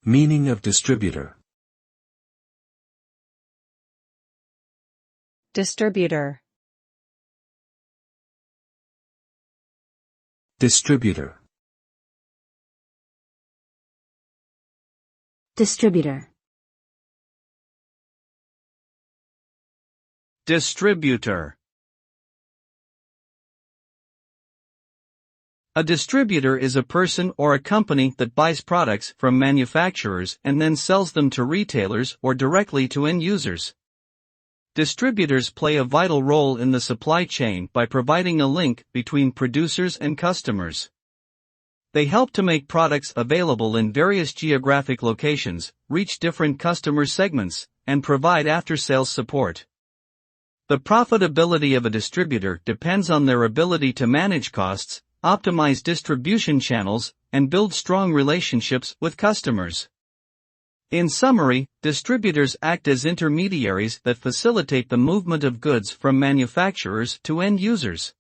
Meaning of distributor. Distributor. Distributor. Distributor. Distributor. A distributor is a person or a company that buys products from manufacturers and then sells them to retailers or directly to end users. Distributors play a vital role in the supply chain by providing a link between producers and customers. They help to make products available in various geographic locations, reach different customer segments, and provide after-sales support. The profitability of a distributor depends on their ability to manage costs, optimize distribution channels, and build strong relationships with customers. In summary, distributors act as intermediaries that facilitate the movement of goods from manufacturers to end users.